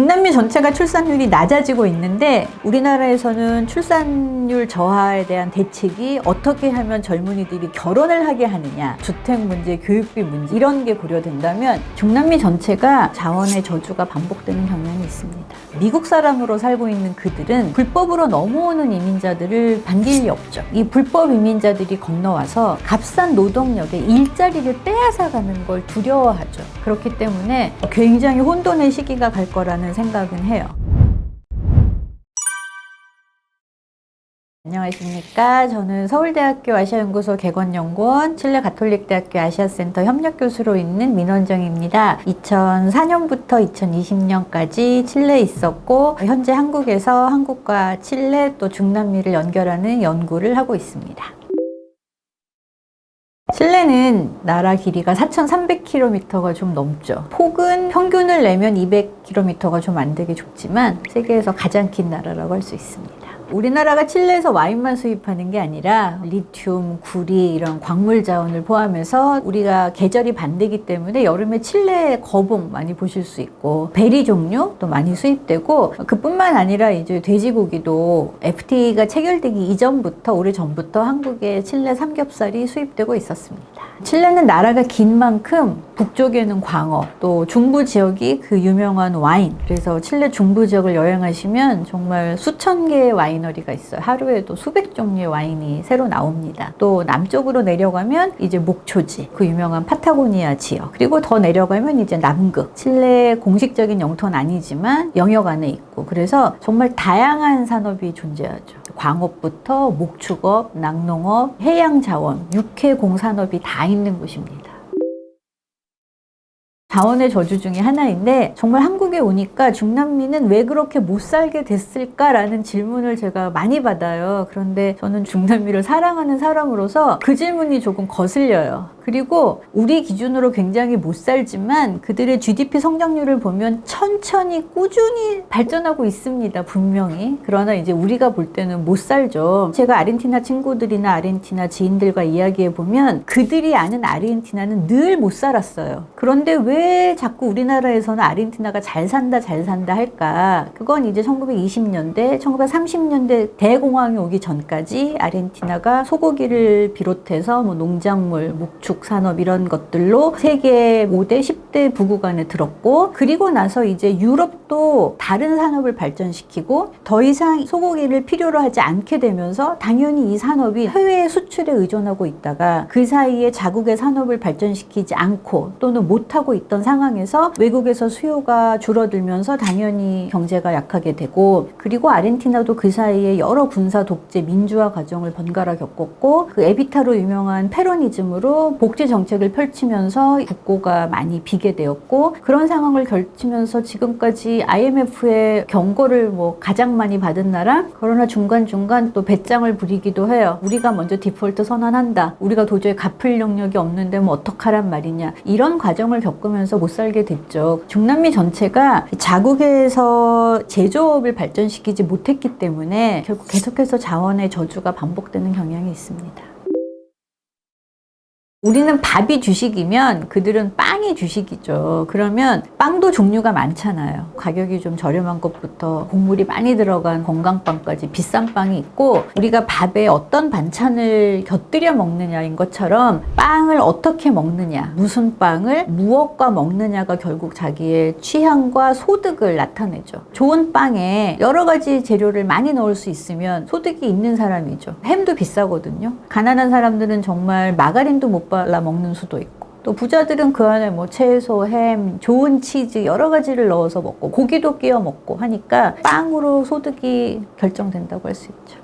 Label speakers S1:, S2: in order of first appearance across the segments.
S1: 중남미 전체가 출산율이 낮아지고 있는데 우리나라에서는 출산율 저하에 대한 대책이 어떻게 하면 젊은이들이 결혼을 하게 하느냐, 주택 문제, 교육비 문제 이런 게 고려된다면 중남미 전체가 자원의 저주가 반복되는 경향이 있습니다. 미국 사람으로 살고 있는 그들은 불법으로 넘어오는 이민자들을 반길 리 없죠. 이 불법 이민자들이 건너와서 값싼 노동력의 일자리를 빼앗아가는 걸 두려워하죠. 그렇기 때문에 굉장히 혼돈의 시기가 갈 거라는 생각은 해요. 안녕하십니까. 저는 서울대학교 아시아연구소 객원연구원, 칠레가톨릭대학교 아시아센터 협력교수로 있는 민원정입니다. 2004년부터 2020년까지 칠레에 있었고 현재 한국에서 한국과 칠레 또 중남미를 연결하는 연구를 하고 있습니다. 칠레는 나라 길이가 4,300km가 좀 넘죠. 폭은 평균을 내면 200km가 좀 안 되게 좁지만 세계에서 가장 긴 나라라고 할 수 있습니다. 우리나라가 칠레에서 와인만 수입하는 게 아니라 리튬, 구리 이런 광물 자원을 포함해서 우리가 계절이 반대이기 때문에 여름에 칠레 거봉 많이 보실 수 있고 베리 종류도 많이 수입되고 그뿐만 아니라 이제 돼지고기도 FTA가 체결되기 이전부터 오래전부터 한국에 칠레 삼겹살이 수입되고 있었습니다. 칠레는 나라가 긴 만큼 북쪽에는 광어, 또 중부 지역이 그 유명한 와인. 그래서 칠레 중부 지역을 여행하시면 정말 수천 개의 와이너리가 있어요. 하루에도 수백 종류의 와인이 새로 나옵니다. 또 남쪽으로 내려가면 이제 목초지, 그 유명한 파타고니아 지역. 그리고 더 내려가면 이제 남극. 칠레의 공식적인 영토는 아니지만 영역 안에 있고. 그래서 정말 다양한 산업이 존재하죠. 광업부터 목축업, 낙농업, 해양자원, 육해공산업이 다 있는 곳입니다. 자원의 저주 중에 하나인데 정말 한국에 오니까 중남미는 왜 그렇게 못 살게 됐을까라는 질문을 제가 많이 받아요. 그런데 저는 중남미를 사랑하는 사람으로서 그 질문이 조금 거슬려요. 그리고 우리 기준으로 굉장히 못 살지만 그들의 GDP 성장률을 보면 천천히 꾸준히 발전하고 있습니다. 분명히. 그러나 이제 우리가 볼 때는 못 살죠. 제가 아르헨티나 친구들이나 아르헨티나 지인들과 이야기해 보면 그들이 아는 아르헨티나는 늘 못 살았어요. 그런데 왜 자꾸 우리나라에서는 아르헨티나가 잘 산다 할까? 그건 이제 1920년대, 1930년대 대공황이 오기 전까지 아르헨티나가 소고기를 비롯해서 뭐 농작물, 목축 산업 이런 것들로 세계 5대, 10대 부국 안에 들었고 그리고 나서 이제 유럽도 다른 산업을 발전시키고 더 이상 소고기를 필요로 하지 않게 되면서 당연히 이 산업이 해외 수출에 의존하고 있다가 그 사이에 자국의 산업을 발전시키지 않고 또는 못하고 있던 상황에서 외국에서 수요가 줄어들면서 당연히 경제가 약하게 되고 그리고 아르헨티나도 그 사이에 여러 군사 독재 민주화 과정을 번갈아 겪었고 그 에비타로 유명한 페로니즘으로 복지 정책을 펼치면서 국고가 많이 비게 되었고 그런 상황을 겪으면서 지금까지 IMF의 경고를 가장 많이 받은 나라 그러나 중간중간 또 배짱을 부리기도 해요. 우리가 먼저 디폴트 선언한다. 우리가 도저히 갚을 능력이 없는데 어떡하란 말이냐. 이런 과정을 겪으면서 못 살게 됐죠. 중남미 전체가 자국에서 제조업을 발전시키지 못했기 때문에 결국 계속해서 자원의 저주가 반복되는 경향이 있습니다. 우리는 밥이 주식이면 그들은 빵이 주식이죠. 그러면 빵도 종류가 많잖아요. 가격이 좀 저렴한 것부터 곡물이 많이 들어간 건강빵까지 비싼 빵이 있고 우리가 밥에 어떤 반찬을 곁들여 먹느냐인 것처럼 빵을 어떻게 먹느냐, 무슨 빵을 무엇과 먹느냐가 결국 자기의 취향과 소득을 나타내죠. 좋은 빵에 여러 가지 재료를 많이 넣을 수 있으면 소득이 있는 사람이죠. 햄도 비싸거든요. 가난한 사람들은 정말 마가린도 못 발라 먹는 수도 있고 또 부자들은 그 안에 채소, 햄, 좋은 치즈 여러 가지를 넣어서 먹고 고기도 끼워 먹고 하니까 빵으로 소득이 결정된다고 할 수 있죠.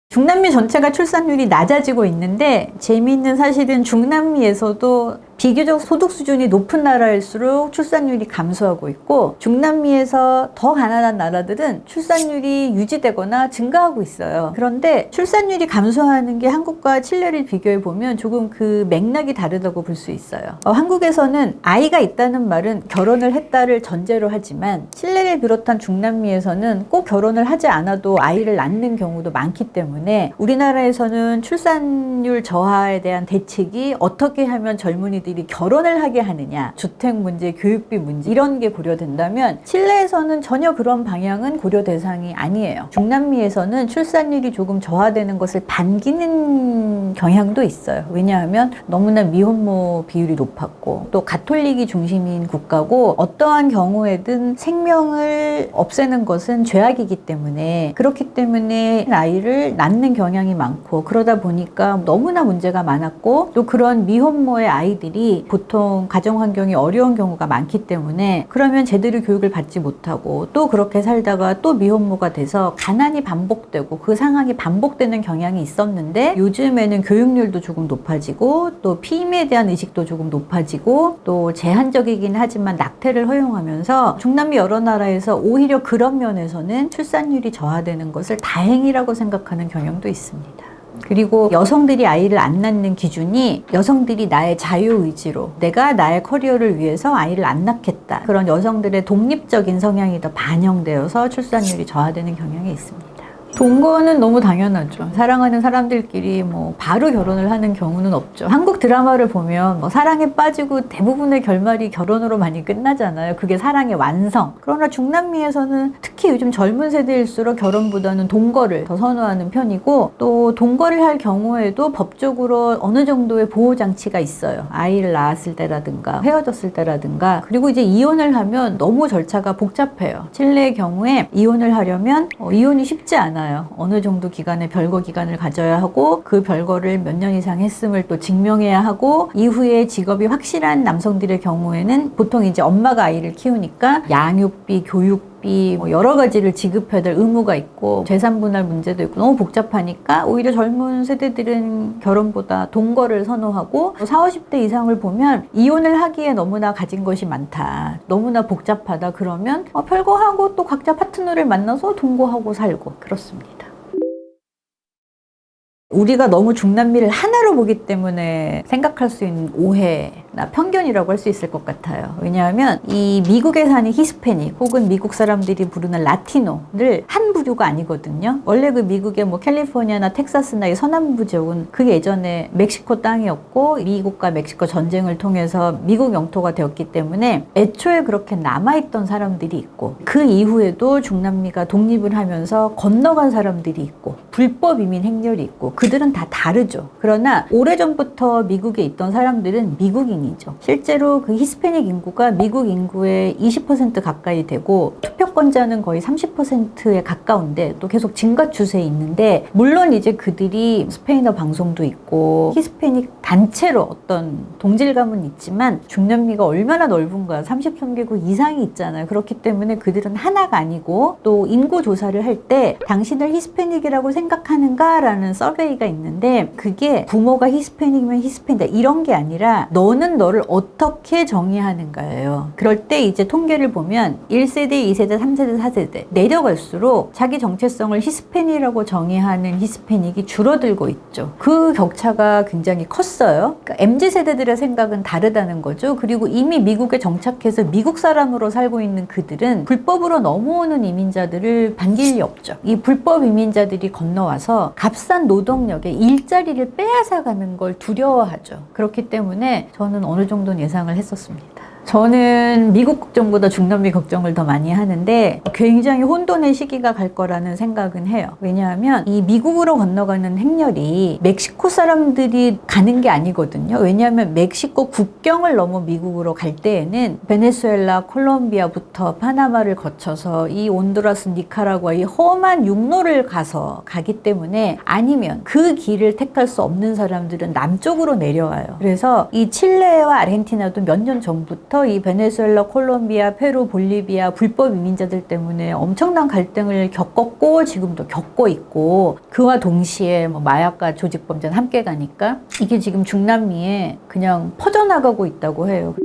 S1: 중남미 전체가 출산율이 낮아지고 있는데 재미있는 사실은 중남미에서도 비교적 소득 수준이 높은 나라일수록 출산율이 감소하고 있고 중남미에서 더 가난한 나라들은 출산율이 유지되거나 증가하고 있어요. 그런데 출산율이 감소하는 게 한국과 칠레를 비교해 보면 조금 그 맥락이 다르다고 볼 수 있어요. 한국에서는 아이가 있다는 말은 결혼을 했다를 전제로 하지만 칠레를 비롯한 중남미에서는 꼭 결혼을 하지 않아도 아이를 낳는 경우도 많기 때문에 우리나라에서는 출산율 저하에 대한 대책이 어떻게 하면 젊은이 아이들이 결혼을 하게 하느냐, 주택 문제, 교육비 문제 이런 게 고려된다면 칠레에서는 전혀 그런 방향은 고려 대상이 아니에요. 중남미에서는 출산율이 조금 저하되는 것을 반기는 경향도 있어요. 왜냐하면 너무나 미혼모 비율이 높았고 또 가톨릭이 중심인 국가고 어떠한 경우에든 생명을 없애는 것은 죄악이기 때문에 그렇기 때문에 아이를 낳는 경향이 많고 그러다 보니까 너무나 문제가 많았고 또 그런 미혼모의 아이들이 보통 가정 환경이 어려운 경우가 많기 때문에 그러면 제대로 교육을 받지 못하고 또 그렇게 살다가 또 미혼모가 돼서 가난이 반복되고 그 상황이 반복되는 경향이 있었는데 요즘에는 교육률도 조금 높아지고 또 피임에 대한 의식도 조금 높아지고 또 제한적이긴 하지만 낙태를 허용하면서 중남미 여러 나라에서 오히려 그런 면에서는 출산율이 저하되는 것을 다행이라고 생각하는 경향도 있습니다. 그리고 여성들이 아이를 안 낳는 기준이 여성들이 나의 자유의지로 내가 나의 커리어를 위해서 아이를 안 낳겠다. 그런 여성들의 독립적인 성향이 더 반영되어서 출산율이 저하되는 경향이 있습니다. 동거는 너무 당연하죠. 사랑하는 사람들끼리 뭐 바로 결혼을 하는 경우는 없죠. 한국 드라마를 보면 뭐 사랑에 빠지고 대부분의 결말이 결혼으로 많이 끝나잖아요. 그게 사랑의 완성. 그러나 중남미에서는 특히 요즘 젊은 세대일수록 결혼보다는 동거를 더 선호하는 편이고 또 동거를 할 경우에도 법적으로 어느 정도의 보호장치가 있어요. 아이를 낳았을 때라든가 헤어졌을 때라든가 그리고 이제 이혼을 하면 너무 절차가 복잡해요. 칠레의 경우에 이혼을 하려면 이혼이 쉽지 않아요. 어느 정도 기간의 별거 기간을 가져야 하고 그 별거를 몇 년 이상 했음을 또 증명해야 하고 이후에 직업이 확실한 남성들의 경우에는 보통 이제 엄마가 아이를 키우니까 양육비, 교육비 뭐 여러 가지를 지급해야 될 의무가 있고 재산 분할 문제도 있고 너무 복잡하니까 오히려 젊은 세대들은 결혼보다 동거를 선호하고 40, 50대 이상을 보면 이혼을 하기에 너무나 가진 것이 많다. 너무나 복잡하다. 그러면 별거 하고 또 각자 파트너를 만나서 동거하고 살고 그렇습니다. 우리가 너무 중남미를 하나로 보기 때문에 생각할 수 있는 오해나 편견이라고 할 수 있을 것 같아요. 왜냐하면 이 미국에 사는 히스패닉 혹은 미국 사람들이 부르는 라티노를 한 부류가 아니거든요. 원래 그 미국의 뭐 캘리포니아나 텍사스나 이 서남부 지역은 그 예전에 멕시코 땅이었고 미국과 멕시코 전쟁을 통해서 미국 영토가 되었기 때문에 애초에 그렇게 남아있던 사람들이 있고 그 이후에도 중남미가 독립을 하면서 건너간 사람들이 있고 불법 이민 행렬이 있고 그들은 다 다르죠. 그러나 오래전부터 미국에 있던 사람들은 미국인이죠. 실제로 그 히스패닉 인구가 미국 인구의 20% 가까이 되고 투표권자는 거의 30%에 가까운데 또 계속 증가 추세에 있는데 물론 이제 그들이 스페인어 방송도 있고 히스패닉 단체로 어떤 동질감은 있지만 중남미가 얼마나 넓은가 33개국 이상이 있잖아요. 그렇기 때문에 그들은 하나가 아니고 또 인구 조사를 할 때 당신을 히스패닉이라고 생각하는가? 라는 서베이가 있는데 그게 부모가 히스패닉이면 히스패닉이다 이런 게 아니라 너는 너를 어떻게 정의하는가예요. 그럴 때 이제 통계를 보면 1세대, 2세대, 3세대, 4세대 내려갈수록 자기 정체성을 히스패닉이라고 정의하는 히스패닉이 줄어들고 있죠. 그 격차가 굉장히 컸어요. 그러니까 MZ세대들의 생각은 다르다는 거죠. 그리고 이미 미국에 정착해서 미국 사람으로 살고 있는 그들은 불법으로 넘어오는 이민자들을 반길 리 없죠. 이 불법 이민자들이 건너와서 값싼 노동력의 일자리를 빼앗아가는 걸 두려워하죠. 그렇기 때문에 저는 어느 정도는 예상을 했었습니다. 저는 미국 걱정보다 중남미 걱정을 더 많이 하는데 굉장히 혼돈의 시기가 갈 거라는 생각은 해요. 왜냐하면 이 미국으로 건너가는 행렬이 멕시코 사람들이 가는 게 아니거든요. 왜냐하면 멕시코 국경을 넘어 미국으로 갈 때에는 베네수엘라, 콜롬비아부터 파나마를 거쳐서 이 온두라스, 니카라구아 이 험한 육로를 가기 때문에 아니면 그 길을 택할 수 없는 사람들은 남쪽으로 내려와요. 그래서 이 칠레와 아르헨티나도 몇 년 전부터 이 베네수엘라, 콜롬비아, 페루, 볼리비아 불법 이민자들 때문에 엄청난 갈등을 겪었고 지금도 겪고 있고 그와 동시에 뭐 마약과 조직범죄는 함께 가니까 이게 지금 중남미에 그냥 퍼져나가고 있다고 해요.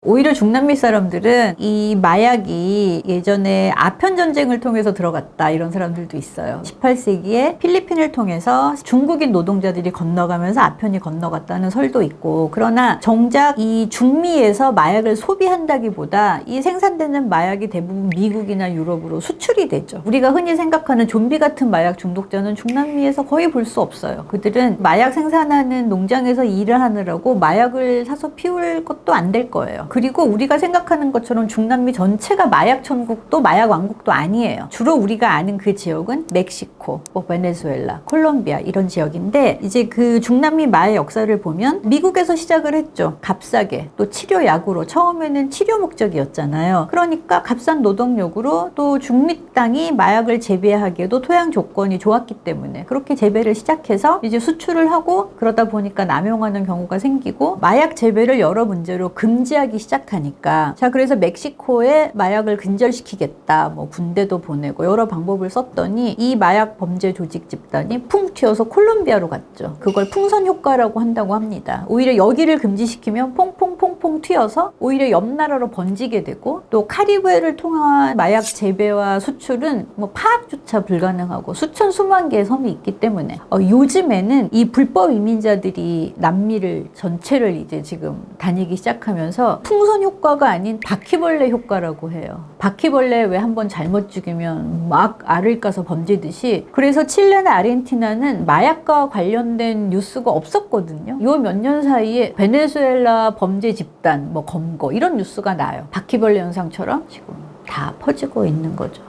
S1: 오히려 중남미 사람들은 이 마약이 예전에 아편 전쟁을 통해서 들어갔다 이런 사람들도 있어요. 18세기에 필리핀을 통해서 중국인 노동자들이 건너가면서 아편이 건너갔다는 설도 있고, 그러나 정작 이 중미에서 마약을 소비한다기보다 이 생산되는 마약이 대부분 미국이나 유럽으로 수출이 되죠. 우리가 흔히 생각하는 좀비 같은 마약 중독자는 중남미에서 거의 볼 수 없어요. 그들은 마약 생산하는 농장에서 일을 하느라고 마약을 사서 피울 것도 안 될 거예요. 그리고 우리가 생각하는 것처럼 중남미 전체가 마약 천국도 마약 왕국도 아니에요. 주로 우리가 아는 그 지역은 멕시코, 뭐 베네수엘라, 콜롬비아 이런 지역인데, 이제 그 중남미 마약 역사를 보면 미국에서 시작을 했죠. 값싸게, 또 치료약으로. 처음에는 치료 목적이었잖아요. 그러니까 값싼 노동력으로, 또 중미 땅이 마약을 재배하기에도 토양 조건이 좋았기 때문에 그렇게 재배를 시작해서 이제 수출을 하고, 그러다 보니까 남용하는 경우가 생기고 마약 재배를 여러 문제로 금지하기 시작하니까, 자, 그래서 멕시코에 마약을 근절시키겠다, 뭐 군대도 보내고 여러 방법을 썼더니 이 마약 범죄 조직 집단이 풍 튀어서 콜롬비아로 갔죠. 그걸 풍선 효과라고 한다고 합니다. 오히려 여기를 금지시키면 퐁퐁퐁퐁 튀어서 오히려 옆 나라로 번지게 되고, 또 카리브해를 통한 마약 재배와 수출은 뭐 파악조차 불가능하고 수천 수만 개의 섬이 있기 때문에 요즘에는 이 불법 이민자들이 남미를 전체를 이제 지금 다니기 시작하면서 풍선 효과가 아닌 바퀴벌레 효과라고 해요. 바퀴벌레 왜 한번 잘못 죽이면 막 알을 까서 번지듯이, 그래서 칠레나 아르헨티나는 마약과 관련된 뉴스가 없었거든요. 요 몇 년 사이에 베네수엘라 범죄 집단, 뭐 검거 이런 뉴스가 나요. 바퀴벌레 현상처럼 지금 다 퍼지고 있는 거죠.